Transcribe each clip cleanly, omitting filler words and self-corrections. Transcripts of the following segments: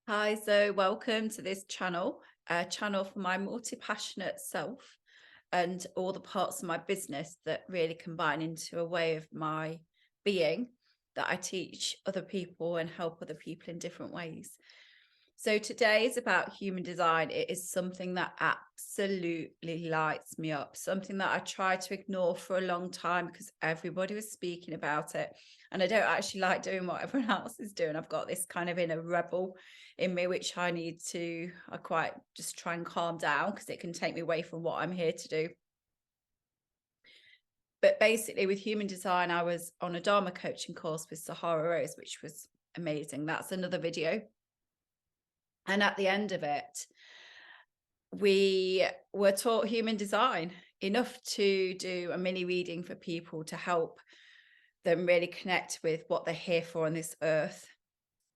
Hi, so welcome to this channel, a channel for my multi-passionate self and all the parts of my business that really combine into a way of my being that I teach other people and help other people in different ways. So today is about human design. It is something that absolutely lights me up, something that I tried to ignore for a long time because everybody was speaking about it. And I don't actually like doing what everyone else is doing. I've got this kind of inner rebel in me, which I quite just try and calm down because it can take me away from what I'm here to do. But basically, with human design, I was on a Dharma coaching course with Sahara Rose, which was amazing. That's another video. And at the end of it, we were taught human design enough to do a mini reading for people to help them really connect with what they're here for on this earth.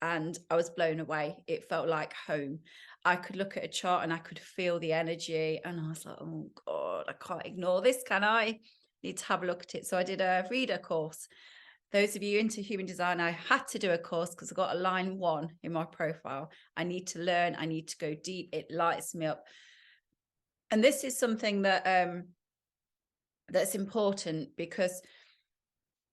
And I was blown away. It felt like home. I could look at a chart and I could feel the energy. And I was like, oh God, I can't ignore this, can I? Need to have a look at it. So I did a reader course. Those of you into human design, I had to do a course because I got a line 1 in my profile. I need to learn. I need to go deep. It lights me up. And this is something that that's important because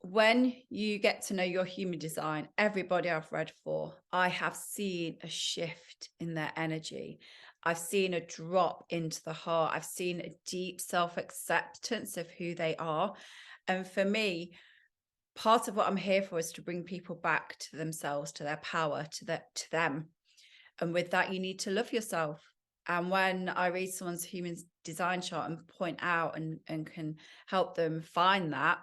when you get to know your human design, everybody I've read for, I have seen a shift in their energy. I've seen a drop into the heart. I've seen a deep self-acceptance of who they are. And for me, part of what I'm here for is to bring people back to themselves, to their power, to them. And with that, you need to love yourself. And when I read someone's human design chart and point out and can help them find that,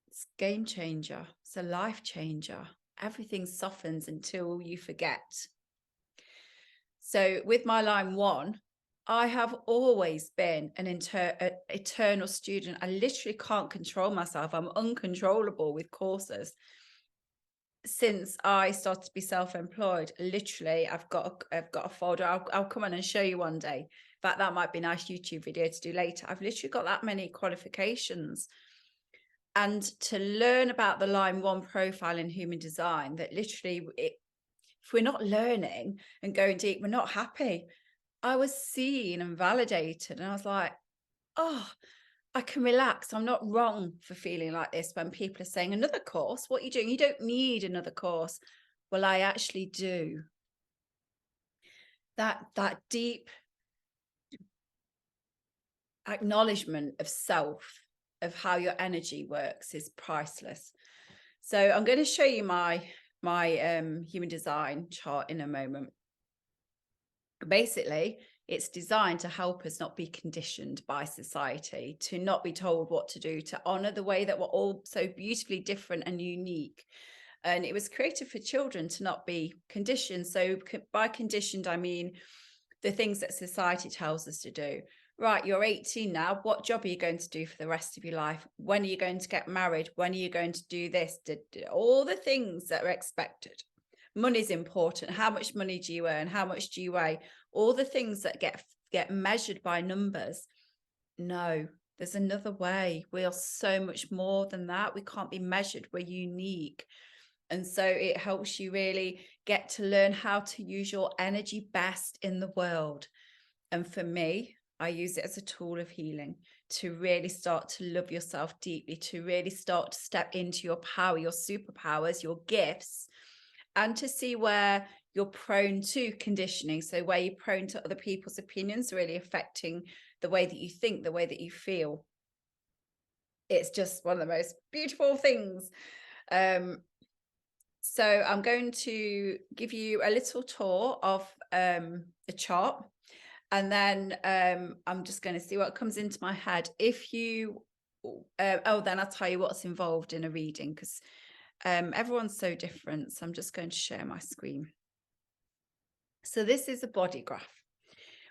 it's a game changer. It's a life changer. Everything softens until you forget. So with my line 1, I have always been an eternal student. I literally can't control myself. I'm uncontrollable with courses. Since I started to be self-employed, literally, I've got a folder. I'll come on and show you one day. In fact, that might be a nice YouTube video to do later. I've literally got that many qualifications. And to learn about the line 1 profile in human design, that literally, if we're not learning and going deep, we're not happy. I was seen and validated, and I was like, oh, I can relax. I'm not wrong for feeling like this when people are saying, another course, what are you doing? You don't need another course. Well, I actually do. That deep acknowledgement of self, of how your energy works, is priceless. So I'm going to show you my human design chart in a moment. Basically, it's designed to help us not be conditioned by society, to not be told what to do, to honor the way that we're all so beautifully different and unique. And it was created for children to not be conditioned. So by conditioned, I mean the things that society tells us to do. Right, you're 18 now. What job are you going to do for the rest of your life? When are you going to get married? When are you going to do this? All the things that are expected. Money's important. How much money do you earn? How much do you weigh? All the things that get measured by numbers. No, there's another way. We are so much more than that. We can't be measured. We're unique. And so it helps you really get to learn how to use your energy best in the world. And for me, I use it as a tool of healing, to really start to love yourself deeply, to really start to step into your power, your superpowers, your gifts, and to see where you're prone to conditioning. So where you're prone to other people's opinions really affecting the way that you think, the way that you feel. It's just one of the most beautiful things. So I'm going to give you a little tour of the chart, and then I'm just going to see what comes into my head. If you, then I'll tell you what's involved in a reading, because everyone's so different. So I'm just going to share my screen. So this is a body graph.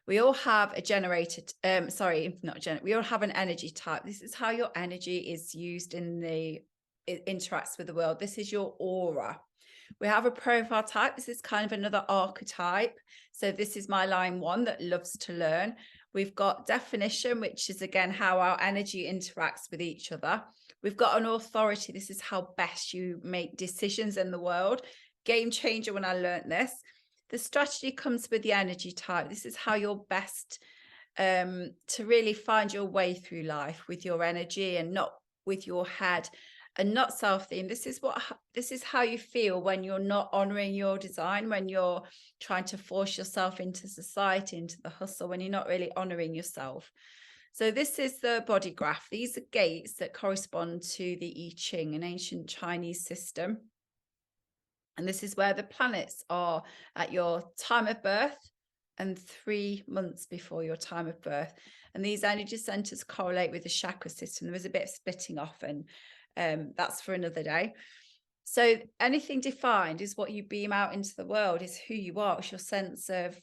We all have a generated, we all have an energy type. This is how your energy is used it interacts with the world. This is your aura. We have a profile type. This is kind of another archetype. So this is my line 1 that loves to learn. We've got definition, which is again how our energy interacts with each other. We've got an authority. This is how best you make decisions in the world. game changer when I learned this. The strategy comes with the energy type. This is how you're best to really find your way through life with your energy and not with your head and not self-themed. This is how you feel when you're not honoring your design, when you're trying to force yourself into society, into the hustle, when you're not really honoring yourself. So this is the body graph. These are gates that correspond to the I Ching, an ancient Chinese system. And this is where the planets are at your time of birth and 3 months before your time of birth. And these energy centers correlate with the chakra system. There was a bit of splitting off, and that's for another day. So anything defined is what you beam out into the world, is who you are. It's your sense of,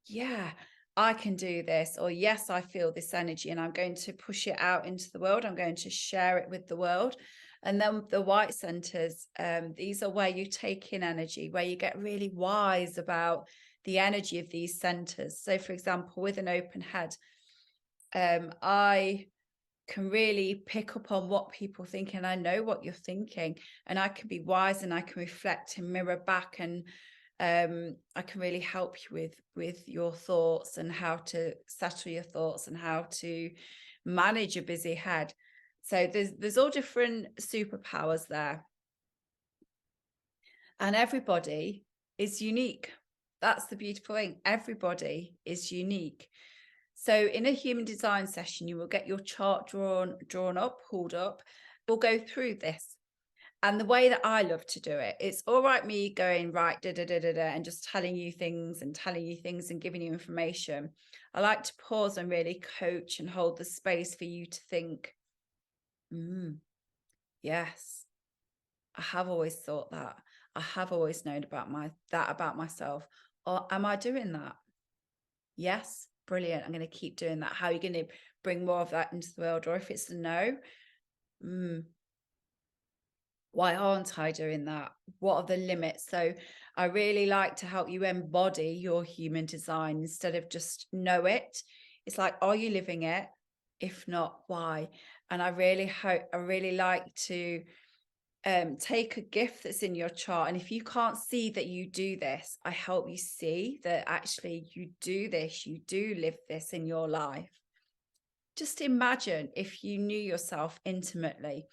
yeah, I can do this, or yes, I feel this energy and I'm going to push it out into the world. I'm going to share it with the world. And then the white centers, these are where you take in energy, where you get really wise about the energy of these centers. So for example, with an open head, I can really pick up on what people think, and I know what you're thinking, and I can be wise and I can reflect and mirror back, and I can really help you with your thoughts and how to settle your thoughts and how to manage a busy head. So there's all different superpowers there, and everybody is unique. That's the beautiful thing. Everybody is unique. So in a human design session, you will get your chart drawn up, pulled up. We'll go through this. And the way that I love to do it, it's all right me going, right, and just telling you things and giving you information. I like to pause and really coach and hold the space for you to think, yes, I have always thought that. I have always known about myself. Or am I doing that? Yes, brilliant. I'm going to keep doing that. How are you going to bring more of that into the world? Or if it's a no, why aren't I doing that? What are the limits? So I really like to help you embody your human design instead of just know it. It's like, are you living it? If not, why? And I really like to take a gift that's in your chart. And if you can't see that you do this, I help you see that actually you do this, you do live this in your life. Just imagine if you knew yourself intimately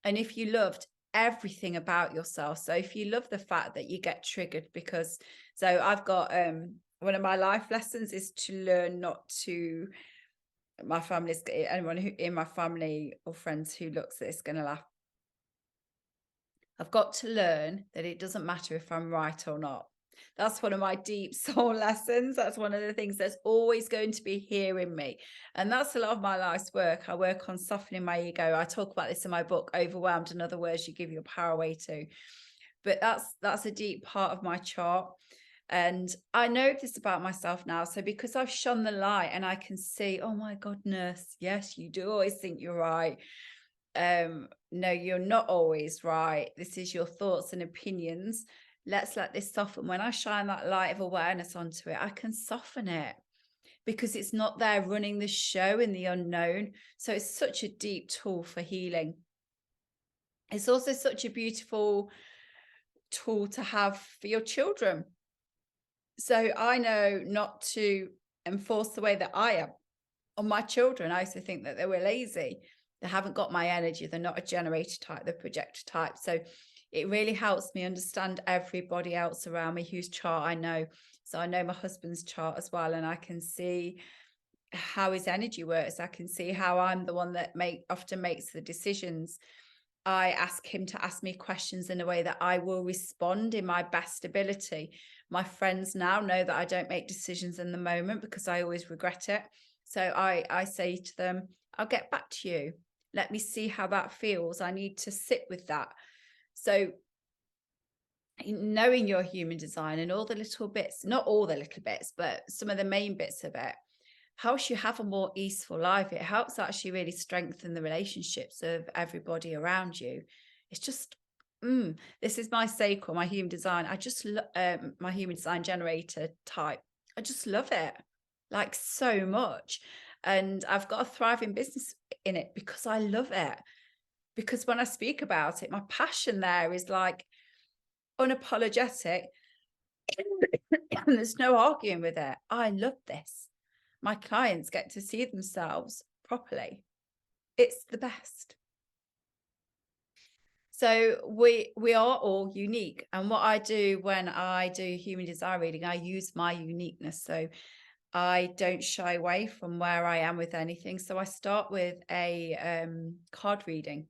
and if you loved everything about yourself. So if you love the fact that you get triggered because, so I've got one of my life lessons is to learn not to, my family's, anyone who in my family or friends who looks at this is going to laugh. I've got to learn that it doesn't matter if I'm right or not. That's one of my deep soul lessons. That's one of the things that's always going to be here in me. And that's a lot of my life's work. I work on softening my ego. I talk about this in my book, Overwhelmed, in other words, you give your power away to. But that's a deep part of my chart. And I know this about myself now. So because I've shone the light and I can see, oh my goodness, yes, you do always think you're right. No, you're not always right. This is your thoughts and opinions. Let's let this soften. When I shine that light of awareness onto it, I can soften it because it's not there running the show in the unknown. So it's such a deep tool for healing. It's also such a beautiful tool to have for your children. So I know not to enforce the way that I am on my children. I used to think that they were lazy. They haven't got my energy. They're not a generator type, they're projector type. So it really helps me understand everybody else around me whose chart I know. So I know my husband's chart as well, and I can see how his energy works. I can see how I'm the one that often makes the decisions. I ask him to ask me questions in a way that I will respond in my best ability. My friends now know that I don't make decisions in the moment because I always regret it. So I say to them, I'll get back to you. Let me see how that feels. I need to sit with that. So knowing your human design and all the little bits, not all the little bits, but some of the main bits of it, helps you have a more easeful life. It helps actually really strengthen the relationships of everybody around you. It's just, this is my sacral, my human design. I just, my human design generator type. I just love it like so much. And I've got a thriving business in it because I love it. Because when I speak about it, my passion there is like, unapologetic, and there's no arguing with it. I love this. My clients get to see themselves properly. It's the best. So we are all unique. And what I do when I do human design reading, I use my uniqueness. So I don't shy away from where I am with anything. So I start with a card reading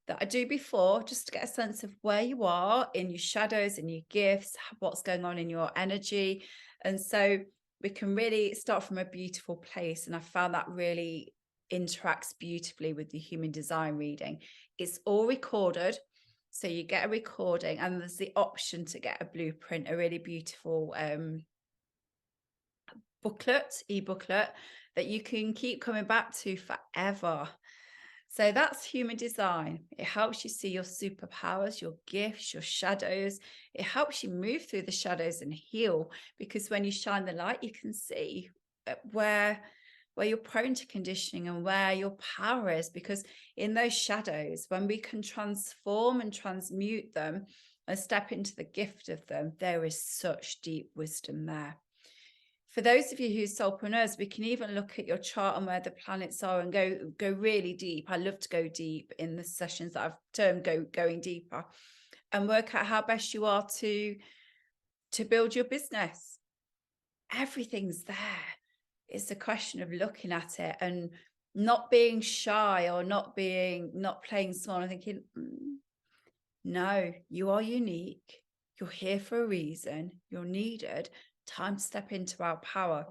that I do before, just to get a sense of where you are in your shadows and your gifts, what's going on in your energy. And so we can really start from a beautiful place. And I found that really interacts beautifully with the human design reading. It's all recorded. So you get a recording, and there's the option to get a blueprint, a really beautiful e-booklet that you can keep coming back to forever. So that's human design. It helps you see your superpowers, your gifts, your shadows. It helps you move through the shadows and heal, because when you shine the light, you can see where you're prone to conditioning and where your power is, because in those shadows, when we can transform and transmute them and step into the gift of them, there is such deep wisdom there. For those of you who are soulpreneurs, we can even look at your chart and where the planets are and go really deep. I love to go deep in the sessions that I've termed going deeper, and work out how best you are to build your business. Everything's there. It's a question of looking at it and not being shy, or not playing small and thinking, no, you are unique. You're here for a reason. You're needed. Time to step into our power.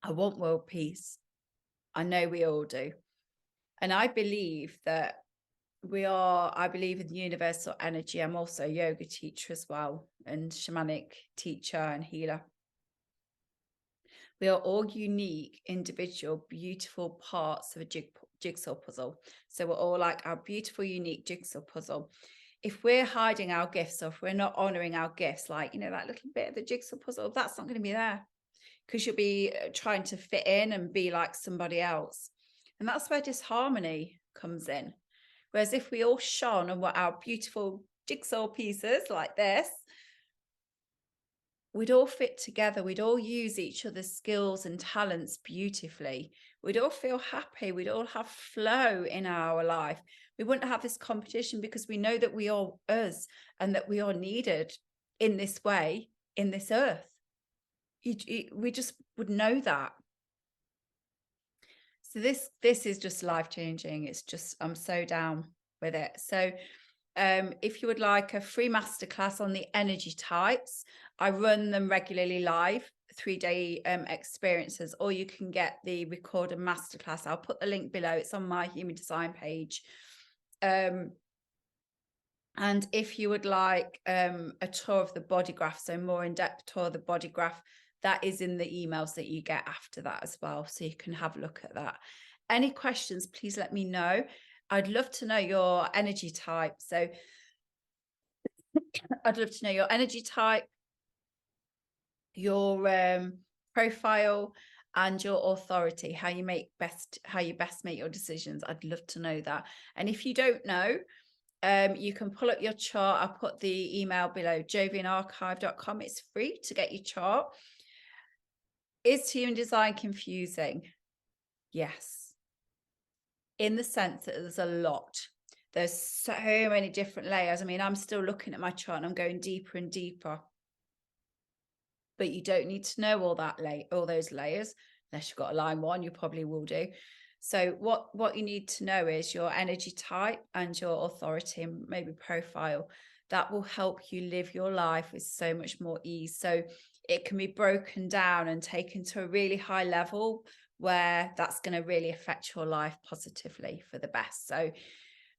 I want world peace. I know we all do. And I believe that I believe in the universal energy. I'm also a yoga teacher as well, and shamanic teacher and healer. We are all unique, individual, beautiful parts of a jigsaw puzzle. So we're all like our beautiful, unique jigsaw puzzle. If we're hiding our gifts, or if we're not honoring our gifts, like, that little bit of the jigsaw puzzle, that's not going to be there, because you'll be trying to fit in and be like somebody else. And that's where disharmony comes in. Whereas if we all shone and were our beautiful jigsaw pieces like this, we'd all fit together. We'd all use each other's skills and talents beautifully. We'd all feel happy. We'd all have flow in our life. We wouldn't have this competition, because we know that we are us and that we are needed in this way, in this earth. We just would know that. So this is just life-changing. It's just, I'm so down with it. So if you would like a free masterclass on the energy types, I run them regularly live, 3-day experiences, or you can get the recorded masterclass. I'll put the link below. It's on my human design page. And if you would like a tour of the body graph, so more in-depth tour of the body graph, that is in the emails that you get after that as well. So you can have a look at that. Any questions, please let me know. I'd love to know your energy type. So I'd love to know your energy type, your profile, and your authority, how you best make your decisions. I'd love to know that. And if you don't know, you can pull up your chart. I'll put the email below, jovianarchive.com. It's free to get your chart. Is human design confusing? Yes. In the sense that there's a lot. There's so many different layers. I mean, I'm still looking at my chart and I'm going deeper and deeper. But you don't need to know all those layers. Unless you've got a line 1, you probably will do. So what you need to know is your energy type and your authority, and maybe profile. That will help you live your life with so much more ease. So it can be broken down and taken to a really high level, where that's going to really affect your life positively for the best. So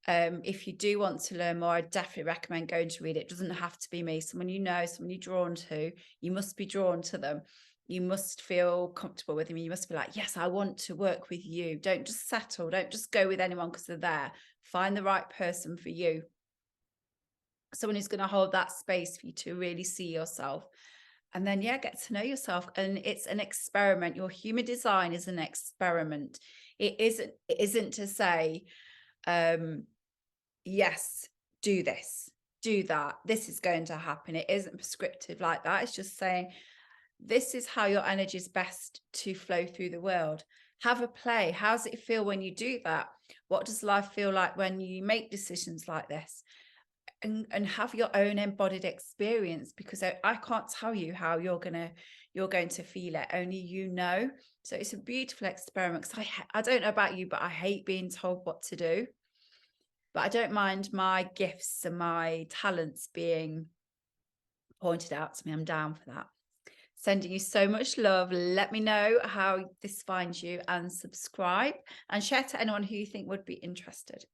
if you do want to learn more, I definitely recommend going to read it. It doesn't have to be me. Someone someone you're drawn to, you must be drawn to them. You must feel comfortable with them. You must be like, yes, I want to work with you. Don't just settle. Don't just go with anyone because they're there. Find the right person for you. Someone who's going to hold that space for you to really see yourself. And then, get to know yourself. And it's an experiment. Your human design is an experiment. It isn't to say, yes, do this, do that. This is going to happen. It isn't prescriptive like that. It's just saying, this is how your energy is best to flow through the world. Have a play. How does it feel when you do that? What does life feel like when you make decisions like this? And have your own embodied experience, because I can't tell you how you're going to feel it. Only you know. So it's a beautiful experiment, because I don't know about you, but I hate being told what to do. But I don't mind my gifts and my talents being pointed out to me. I'm down for that. Sending you so much love. Let me know how this finds you, and subscribe and share to anyone who you think would be interested.